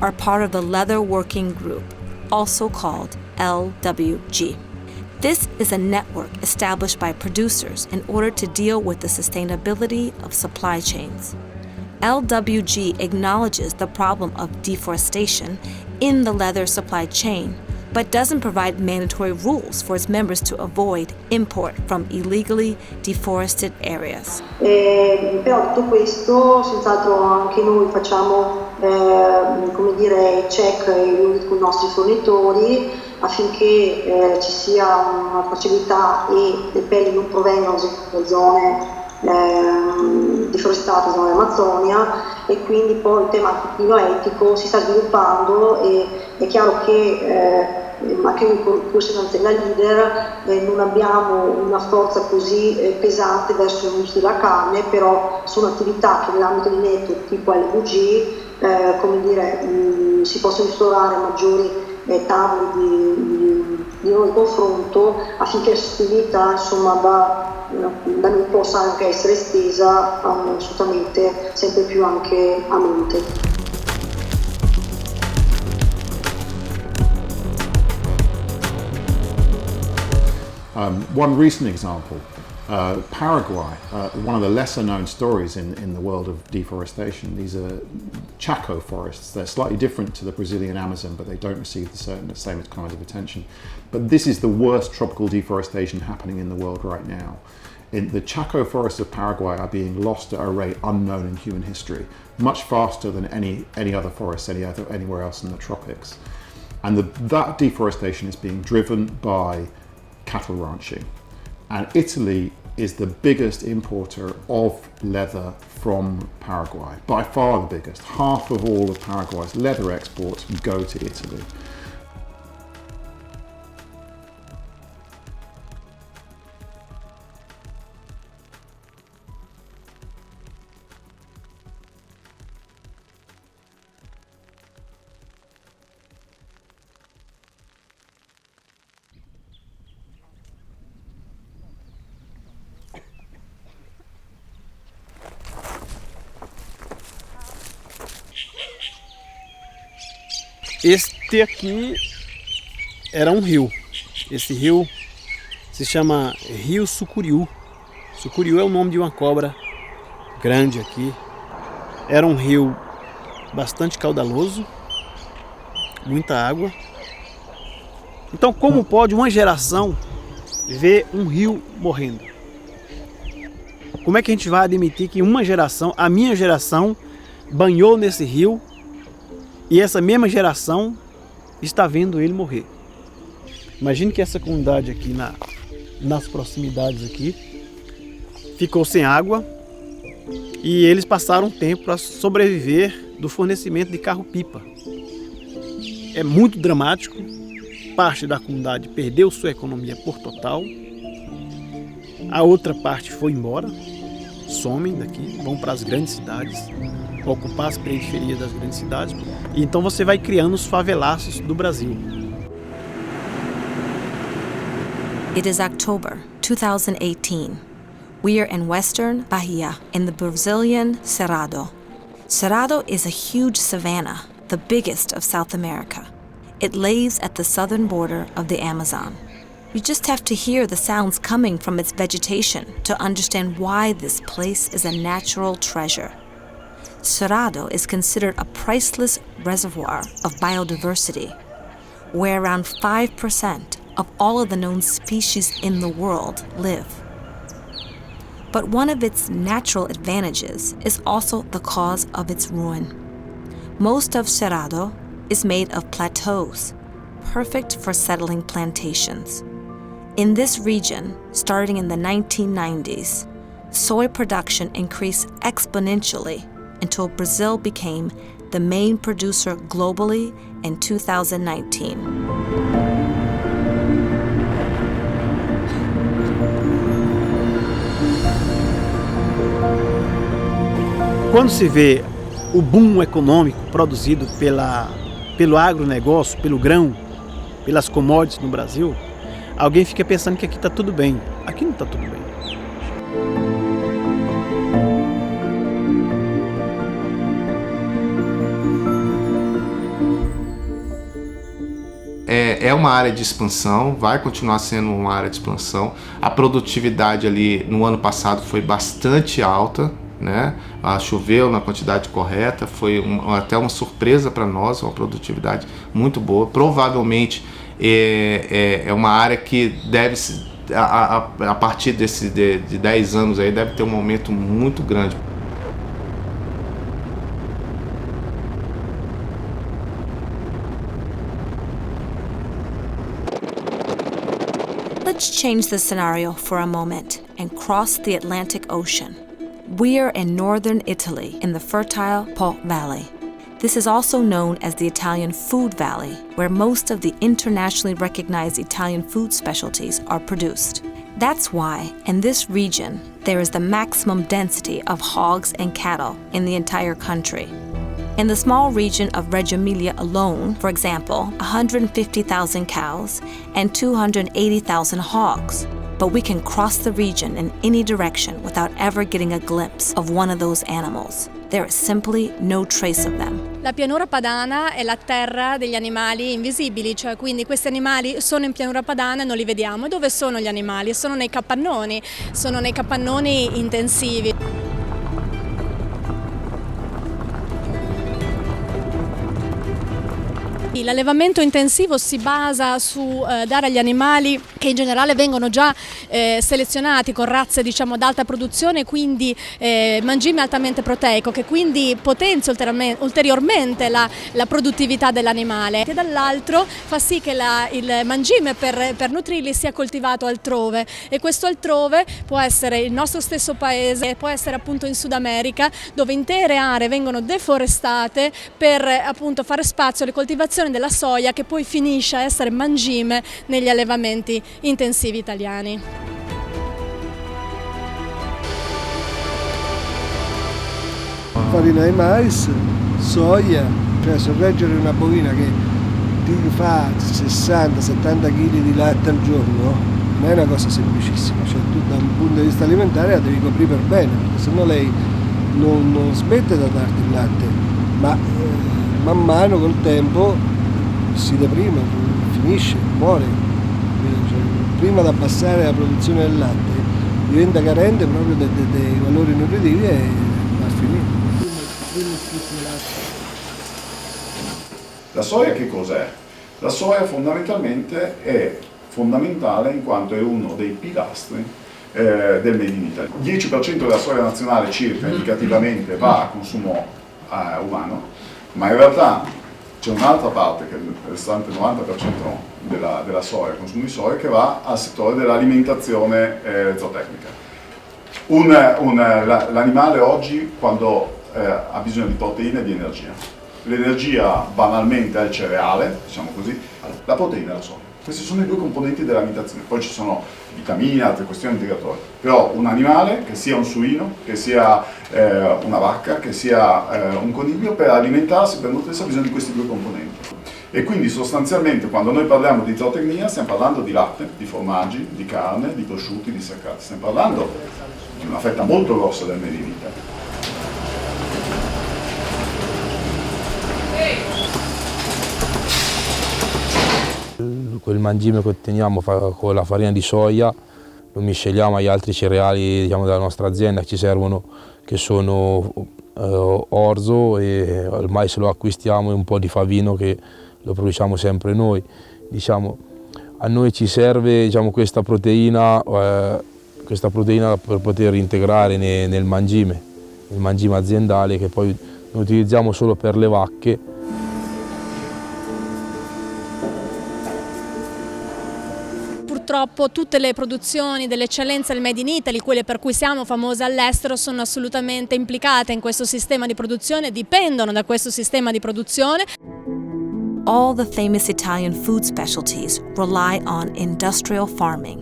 are part of the Leather Working Group, also called LWG. This is a network established by producers in order to deal with the sustainability of supply chains. LWG acknowledges the problem of deforestation in the leather supply chain, but doesn't provide mandatory rules for its members to avoid import from illegally deforested areas. Però tutto questo, senz'altro anche noi facciamo check con i nostri fornitori affinché ci sia una tracciabilità e le pelli non provengano da zone deforestate, zone dell'Amazzonia, e quindi poi il tema un pochino etico si sta sviluppando e è chiaro che anche noi forse da leader non abbiamo una forza così pesante verso l'industria della carne, però sono attività che nell'ambito di network tipo LVG si possono instaurare maggiori tavoli di confronto affinché la sostenibilità, insomma, da noi possa anche essere estesa assolutamente sempre più anche a monte. One recent example, Paraguay, one of the lesser known stories in the world of deforestation. These are Chaco forests. They're slightly different to the Brazilian Amazon, but they don't receive the same kind of attention. But this is the worst tropical deforestation happening in the world right now. The Chaco forests of Paraguay are being lost at a rate unknown in human history, much faster than any other forest anywhere else in the tropics. And that deforestation is being driven by cattle ranching, and Italy is the biggest importer of leather from Paraguay, by far the biggest. Half of all of Paraguay's leather exports go to Italy. Este aqui era um rio. Esse rio se chama Rio Sucuriú. Sucuriú é o nome de uma cobra grande aqui. Era um rio bastante caudaloso, muita água. Então, como pode uma geração ver um rio morrendo? Como é que a gente vai admitir que uma geração, a minha geração, banhou nesse rio e essa mesma geração está vendo ele morrer? Imagine que essa comunidade aqui nas proximidades aqui ficou sem água e eles passaram tempo para sobreviver do fornecimento de carro-pipa. É muito dramático. Parte da comunidade perdeu sua economia por total. A outra parte foi embora, somem daqui, vão para as grandes cidades, ocupar as periferias das grandes cidades. E então você vai criando os favelaços do Brasil. It is October 2018. We are in western Bahia in the Brazilian Cerrado. Cerrado is a huge savanna the biggest of South America. It lays at the southern border of the Amazon. You just have to hear the sounds coming from its vegetation to understand why this place is a natural treasure. Cerrado is considered a priceless reservoir of biodiversity, where around 5% of all of the known species in the world live. But one of its natural advantages is also the cause of its ruin. Most of Cerrado is made of plateaus, perfect for settling plantations. In this region, starting in the 1990s, soy production increased exponentially until Brazil became the main producer globally in 2019. Quando se vê o boom econômico produzido pelo agronegócio, pelo grão, pelas commodities no Brasil, alguém fica pensando que aqui está tudo bem. Aqui não está tudo bem. É uma área de expansão, vai continuar sendo uma área de expansão. A produtividade ali no ano passado foi bastante alta, né? Choveu na quantidade correta, foi até uma surpresa para nós, uma produtividade muito boa. Provavelmente é uma área que deve, a partir de 10 anos aí, deve ter um aumento muito grande. Let's change the scenario for a moment and cross the Atlantic Ocean. We're in northern Italy in the fertile Po Valley. This is also known as the Italian Food Valley, where most of the internationally recognized Italian food specialties are produced. That's why, in this region, there is the maximum density of hogs and cattle in the entire country. In the small region of Reggio Emilia alone, for example, 150,000 cows and 280,000 hogs. But we can cross the region in any direction without ever getting a glimpse of one of those animals. There is simply no trace of them. La pianura padana è la terra degli animali invisibili, cioè quindi questi animali sono in pianura padana e non li vediamo. E dove sono gli animali? Sono nei capannoni intensivi. L'allevamento intensivo si basa su dare agli animali, che in generale vengono già selezionati con razze ad alta produzione, quindi mangime altamente proteico, che quindi potenzia ulteriormente la produttività dell'animale, e dall'altro fa sì che il mangime per nutrirli sia coltivato altrove, e questo altrove può essere il nostro stesso paese, può essere appunto in Sud America, dove intere aree vengono deforestate per appunto fare spazio alle coltivazioni della soia, che poi finisce a essere mangime negli allevamenti intensivi italiani. Farina di mais, soia, cioè sorreggere una bovina che ti fa 60-70 kg di latte al giorno non è una cosa semplicissima, cioè tu da un punto di vista alimentare la devi coprire per bene, perché sennò lei non smette da darti il latte, ma man mano col tempo si deprime, finisce, muore. Cioè, prima di abbassare la produzione del latte diventa carente proprio dei valori nutritivi e va a finire. La soia che cos'è? La soia fondamentalmente è fondamentale in quanto è uno dei pilastri del Made in Italy. Il 10% della soia nazionale circa indicativamente va a consumo umano, ma in realtà c'è un'altra parte, che è il restante 90% della soia, il consumo di soia, che va al settore dell'alimentazione zootecnica. L'animale oggi, quando ha bisogno di proteine e di energia, l'energia banalmente è il cereale, diciamo così, la proteina è la soia. Questi sono i due componenti dell'alimentazione, poi ci sono vitamine, altre questioni integratorie, però un animale, che sia un suino, che sia una vacca, che sia un coniglio, per alimentarsi, per nutrirsi ha bisogno di questi due componenti. E quindi sostanzialmente quando noi parliamo di zootecnia stiamo parlando di latte, di formaggi, di carne, di prosciutti, di seccati, stiamo parlando di una fetta molto grossa del Made in Italy. quel mangime che otteniamo con la farina di soia lo misceliamo agli altri cereali, diciamo, della nostra azienda che ci servono, che sono orzo, e il mais lo acquistiamo, e un po' di favino che lo produciamo sempre noi. Diciamo, a noi ci serve, diciamo, questa proteina per poter integrare nel mangime aziendale, che poi lo utilizziamo solo per le vacche. Purtroppo tutte le produzioni dell'eccellenza del Made in Italy, quelle per cui siamo famose all'estero, sono assolutamente implicate in questo sistema di produzione, dipendono da questo sistema di produzione. All the famous Italian food specialties rely on industrial farming.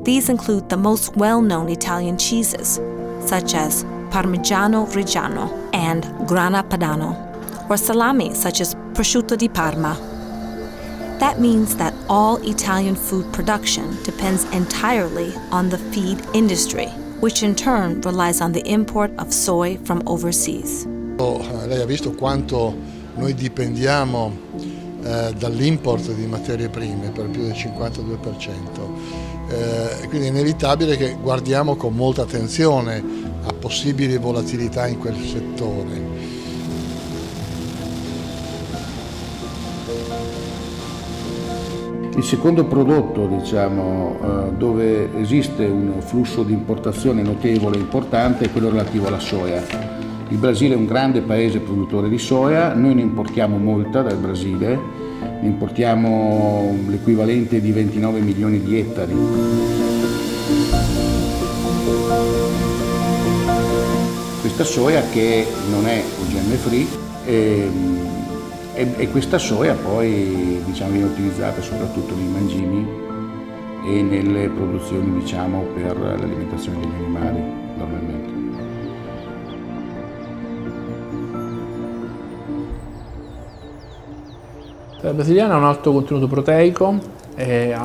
These include the most well-known Italian cheeses, such as Parmigiano Reggiano and Grana Padano, or salami such as Prosciutto di Parma. That means that all Italian food production depends entirely on the feed industry, which in turn relies on the import of soy from overseas. Lei ha visto quanto noi dipendiamo dall'import di materie prime, per più del 52%. Quindi è inevitabile che guardiamo con molta attenzione a possibili volatilità in quel settore. Il secondo prodotto, diciamo, dove esiste un flusso di importazione notevole e importante è quello relativo alla soia. Il Brasile è un grande paese produttore di soia, noi ne importiamo molta dal Brasile, ne importiamo l'equivalente di 29 milioni di ettari. Questa soia che non è OGM free e questa soia poi, diciamo, viene utilizzata soprattutto nei mangimi e nelle produzioni, diciamo, per l'alimentazione degli animali normalmente. La brasiliana ha un alto contenuto proteico e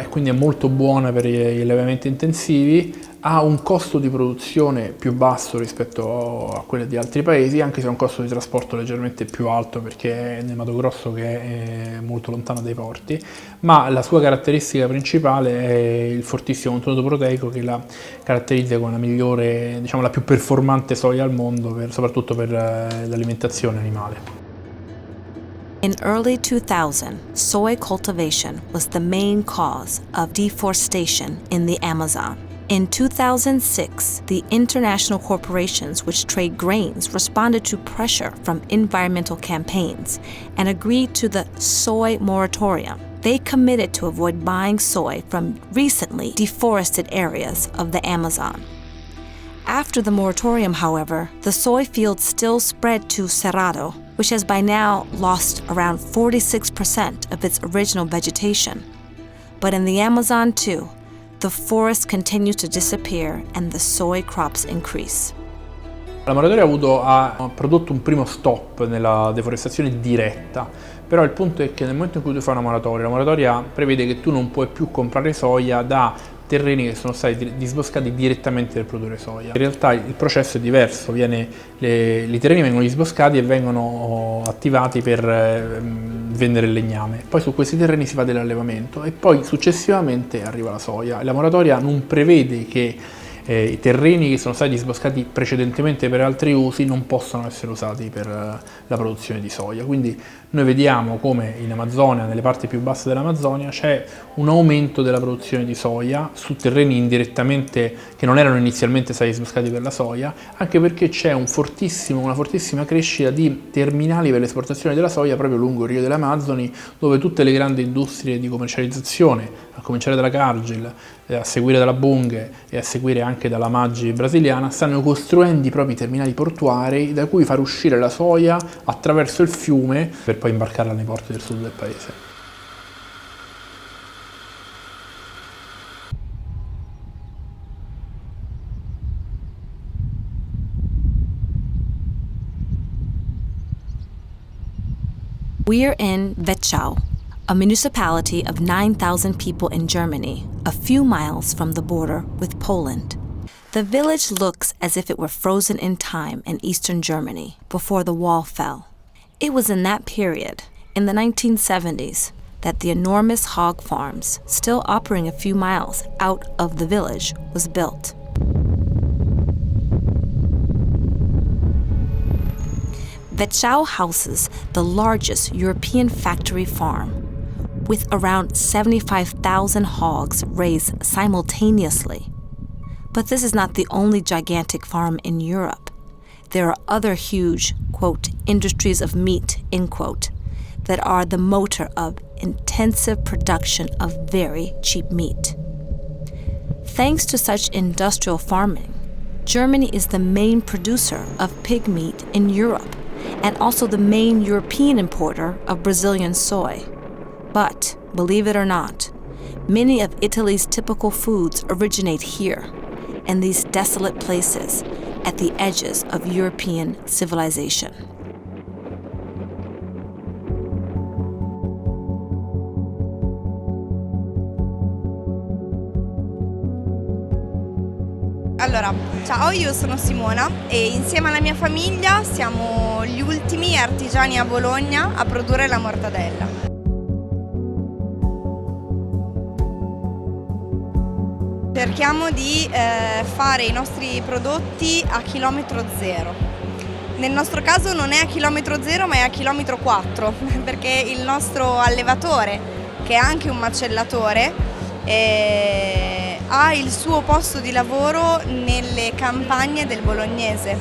quindi è molto buona per gli allevamenti intensivi, ha un costo di produzione più basso rispetto a quelle di altri paesi, anche se ha un costo di trasporto leggermente più alto perché è nel Mato Grosso, che è molto lontano dai porti, ma la sua caratteristica principale è il fortissimo contenuto proteico che la caratterizza come la migliore, diciamo la più performante soia al mondo, soprattutto per l'alimentazione animale. In early 2000, soy cultivation was the main cause of deforestation in the Amazon. In 2006, the international corporations which trade grains responded to pressure from environmental campaigns and agreed to the soy moratorium. They committed to avoid buying soy from recently deforested areas of the Amazon. After the moratorium, however, the soy fields still spread to Cerrado, which has by now lost around 46% of its original vegetation. But in the Amazon too, the forest continues to disappear and the soy crops increase. La moratoria ha prodotto un primo stop nella deforestazione diretta, però il punto è che nel momento in cui tu fai una moratoria, la moratoria prevede che tu non puoi più comprare soia da terreni che sono stati disboscati direttamente per produrre soia. In realtà il processo è diverso, i terreni vengono disboscati e vengono attivati per vendere il legname, poi su questi terreni si fa dell'allevamento e poi successivamente arriva la soia. La moratoria non prevede che i terreni che sono stati disboscati precedentemente per altri usi non possono essere usati per la produzione di soia, quindi noi vediamo come in Amazzonia, nelle parti più basse dell'Amazzonia, c'è un aumento della produzione di soia su terreni indirettamente che non erano inizialmente stati disboscati per la soia, anche perché c'è una fortissima crescita di terminali per l'esportazione della soia proprio lungo il Rio delle Amazzoni, dove tutte le grandi industrie di commercializzazione, a cominciare dalla Cargill, a seguire dalla Bunge e a seguire anche dalla Maggi brasiliana, stanno costruendo i propri terminali portuari da cui far uscire la soia attraverso il fiume per poi imbarcarla nei porti del sud del paese. We're in Wetschau, a municipality of 9,000 people in Germany, a few miles from the border with Poland. The village looks as if it were frozen in time in eastern Germany before the wall fell. It was in that period, in the 1970s, that the enormous hog farms, still operating a few miles out of the village, was built. Vetschau houses the largest European factory farm, with around 75,000 hogs raised simultaneously. But this is not the only gigantic farm in Europe. There are other huge, quote, industries of meat, end quote, that are the motor of intensive production of very cheap meat. Thanks to such industrial farming, Germany is the main producer of pig meat in Europe and also the main European importer of Brazilian soy. But, believe it or not, many of Italy's typical foods originate here, in these desolate places at the edges of European civilization. Allora, ciao, io sono Simona e insieme alla mia famiglia siamo gli ultimi artigiani a Bologna a produrre la mortadella. Cerchiamo di fare i nostri prodotti a chilometro zero. Nel nostro caso non è a chilometro zero ma è a chilometro 4 perché il nostro allevatore, che è anche un macellatore, ha il suo posto di lavoro nelle campagne del bolognese.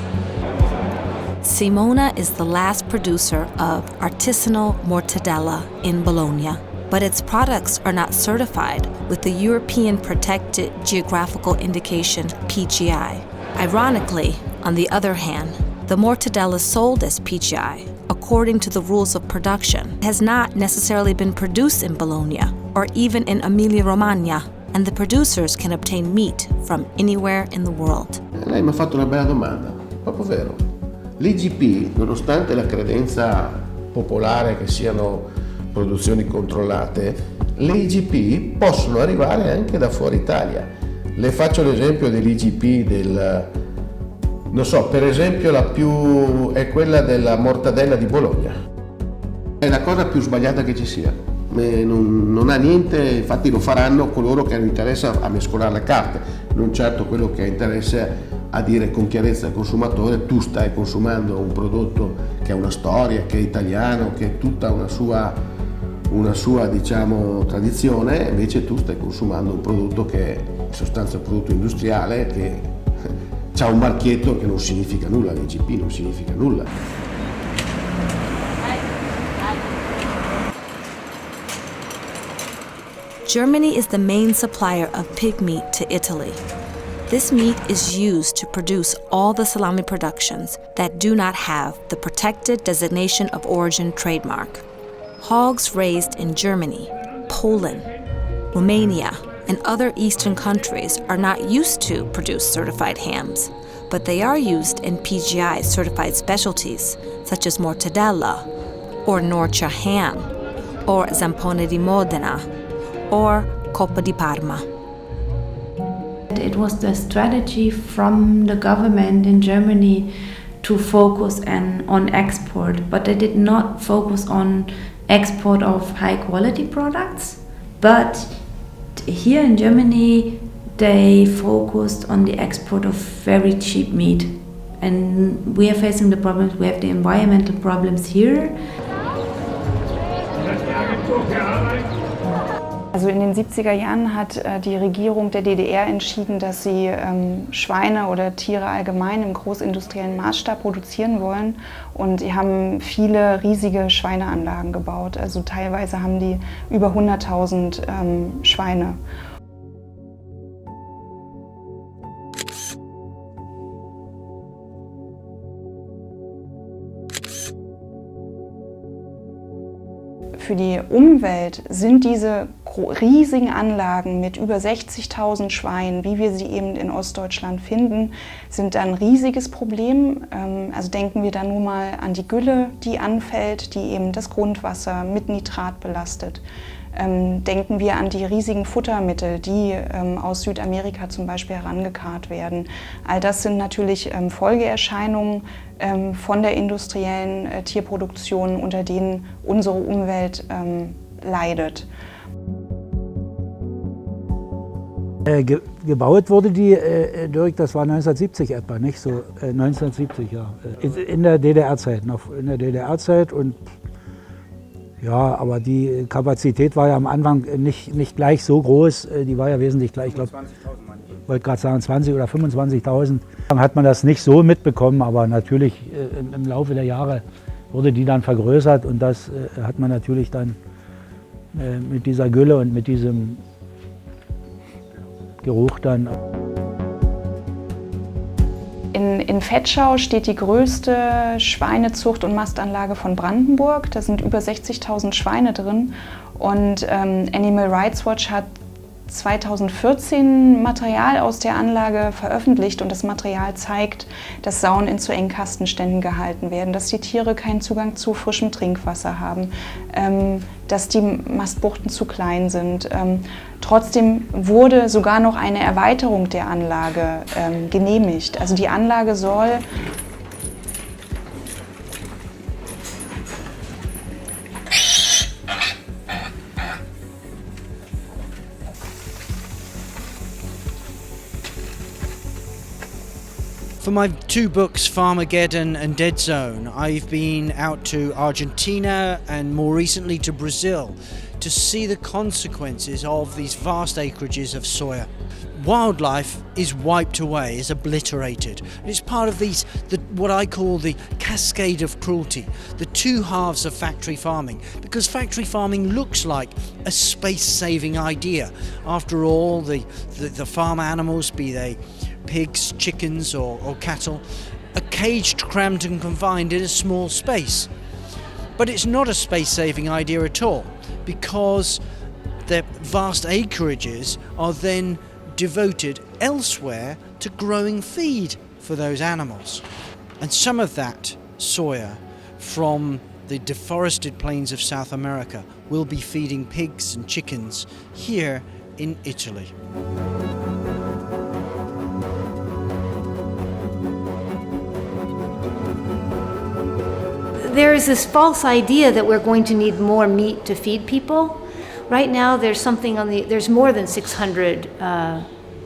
Simona is the last producer of artisanal mortadella in Bologna, but its products are not certified with the European Protected Geographical Indication, PGI. Ironically, on the other hand, the mortadella sold as PGI, according to the rules of production, has not necessarily been produced in Bologna or even in Emilia-Romagna, and the producers can obtain meat from anywhere in the world. Lei mi ha fatto una bella domanda, proprio vero. L'IGP, nonostante la credenza popolare che siano produzioni controllate, le IGP possono arrivare anche da fuori Italia. Le faccio l'esempio dell'IGP del, non so, per esempio la più è quella della mortadella di Bologna. È la cosa più sbagliata che ci sia. Non ha niente, infatti lo faranno coloro che hanno interesse a mescolare le carte, non certo quello che ha interesse a dire con chiarezza al consumatore: tu stai consumando un prodotto che ha una storia, che è italiano, che ha tutta una sua diciamo tradizione, invece tu stai consumando un prodotto che è in sostanza un prodotto industriale che ha un marchietto che non significa nulla, l'IGP non significa nulla. Germany is the main supplier of pig meat to Italy. This meat is used to produce all the salami productions that do not have the protected designation of origin trademark. Hogs raised in Germany, Poland, Romania, and other Eastern countries are not used to produce certified hams, but they are used in PGI certified specialties such as mortadella, or Norcia ham, or zampone di Modena, or Coppa di Parma. It was the strategy from the government in Germany to focus on export, but they did not focus on export of high quality products. But here in Germany they focused on the export of very cheap meat, and we are facing the problems. We have the environmental problems here. Also in den 70er Jahren hat die Regierung der DDR entschieden, dass sie Schweine oder Tiere allgemein im großindustriellen Maßstab produzieren wollen, und die haben viele riesige Schweineanlagen gebaut. Also teilweise haben die über 100.000 Schweine. Für die Umwelt sind diese riesigen Anlagen mit über 60.000 Schweinen, wie wir sie eben in Ostdeutschland finden, sind ein riesiges Problem. Also denken wir da nur mal an die Gülle, die anfällt, die eben das Grundwasser mit Nitrat belastet. Denken wir an die riesigen Futtermittel, die aus Südamerika zum Beispiel herangekarrt werden. All das sind natürlich Folgeerscheinungen von der industriellen Tierproduktion, unter denen unsere Umwelt leidet. Gebaut wurde die, Dirk, das war 1970 etwa, nicht so 1970, ja. In der DDR-Zeit, noch in der DDR-Zeit und ja, aber die Kapazität war ja am Anfang nicht gleich so groß, die war ja wesentlich gleich, ich glaube, ich wollte gerade sagen 20.000 oder 25.000. Dann hat man das nicht so mitbekommen, aber natürlich im Laufe der Jahre wurde die dann vergrößert und das hat man natürlich dann mit dieser Gülle und mit diesem Geruch dann. In Vetschau steht die größte Schweinezucht- und Mastanlage von Brandenburg. Da sind über 60.000 Schweine drin. Und Animal Rights Watch hat 2014 Material aus der Anlage veröffentlicht und das Material zeigt, dass Sauen in zu engen Kastenständen gehalten werden, dass die Tiere keinen Zugang zu frischem Trinkwasser haben, dass die Mastbuchten zu klein sind. Trotzdem wurde sogar noch eine Erweiterung der Anlage genehmigt. Also die Anlage soll For my two books, Farmageddon and Dead Zone, I've been out to Argentina and more recently to Brazil to see the consequences of these vast acreages of soya. Wildlife is wiped away, is obliterated. It's part of what I call the cascade of cruelty, the two halves of factory farming, because factory farming looks like a space-saving idea. After all, the farm animals, be they pigs, chickens or cattle, are caged, crammed and confined in a small space. But it's not a space-saving idea at all, because the vast acreages are then devoted elsewhere to growing feed for those animals. And some of that soya from the deforested plains of South America will be feeding pigs and chickens here in Italy. There is this false idea that we're going to need more meat to feed people. Right now, there's more than 600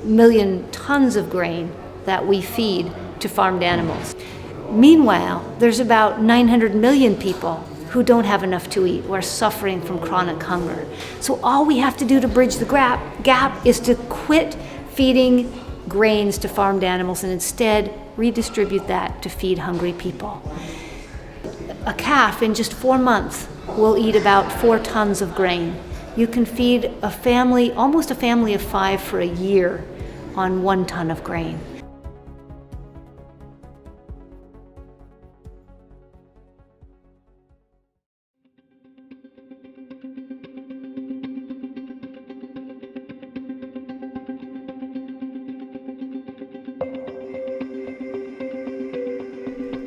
million tons of grain that we feed to farmed animals. Meanwhile, there's about 900 million people who don't have enough to eat, who are suffering from chronic hunger. So all we have to do to bridge the gap is to quit feeding grains to farmed animals and instead redistribute that to feed hungry people. A calf in just 4 months will eat about 4 tons of grain. You can feed a family, almost a family of 5 for a year on 1 ton of grain.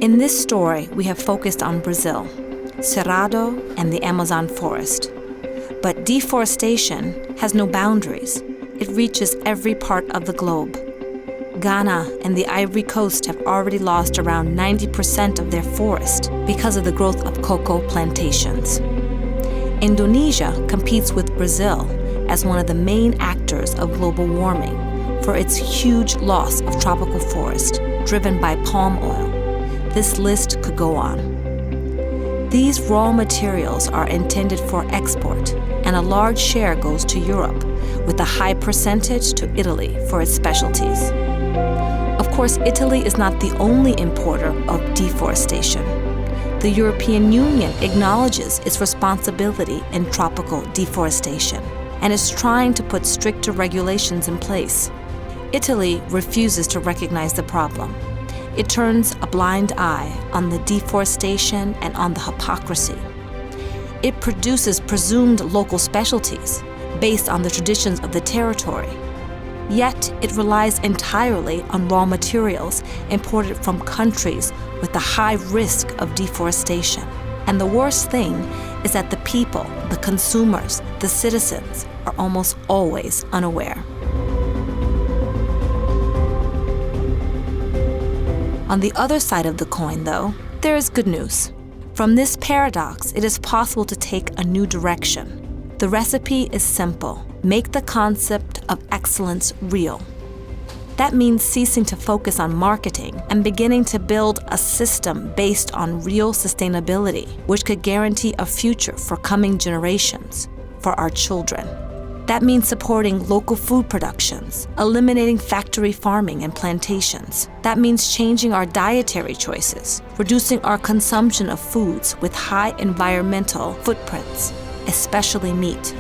In this story, we have focused on Brazil, Cerrado, and the Amazon forest. But deforestation has no boundaries. It reaches every part of the globe. Ghana and the Ivory Coast have already lost around 90% of their forest because of the growth of cocoa plantations. Indonesia competes with Brazil as one of the main actors of global warming for its huge loss of tropical forest driven by palm oil. This list could go on. These raw materials are intended for export, and a large share goes to Europe, with a high percentage to Italy for its specialties. Of course, Italy is not the only importer of deforestation. The European Union acknowledges its responsibility in tropical deforestation and is trying to put stricter regulations in place. Italy refuses to recognize the problem. It turns a blind eye on the deforestation and on the hypocrisy. It produces presumed local specialties based on the traditions of the territory. Yet it relies entirely on raw materials imported from countries with a high risk of deforestation. And the worst thing is that the people, the consumers, the citizens are almost always unaware. On the other side of the coin, though, there is good news. From this paradox, it is possible to take a new direction. The recipe is simple. Make the concept of excellence real. That means ceasing to focus on marketing and beginning to build a system based on real sustainability, which could guarantee a future for coming generations, for our children. That means supporting local food productions, eliminating factory farming and plantations. That means changing our dietary choices, reducing our consumption of foods with high environmental footprints, especially meat.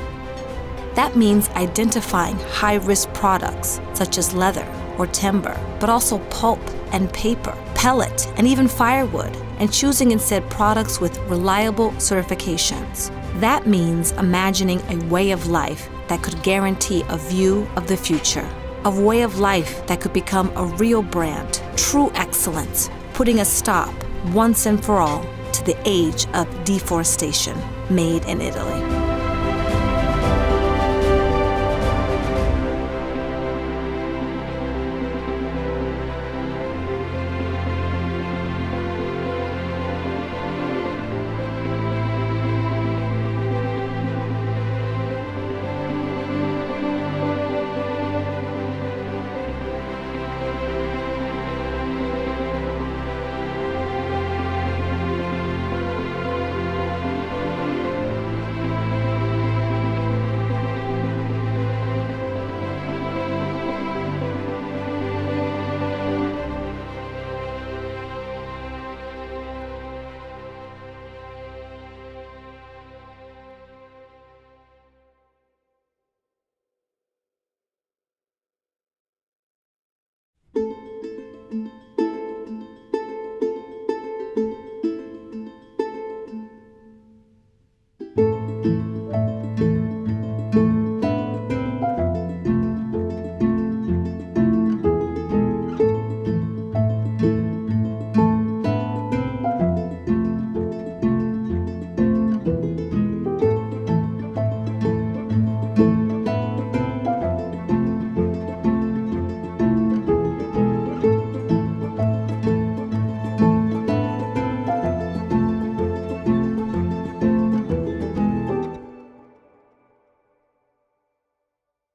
That means identifying high-risk products such as leather or timber, but also pulp and paper, pellet, and even firewood, and choosing instead products with reliable certifications. That means imagining a way of life that could guarantee a view of the future, a way of life that could become a real brand, true excellence, putting a stop, once and for all, to the age of deforestation made in Italy.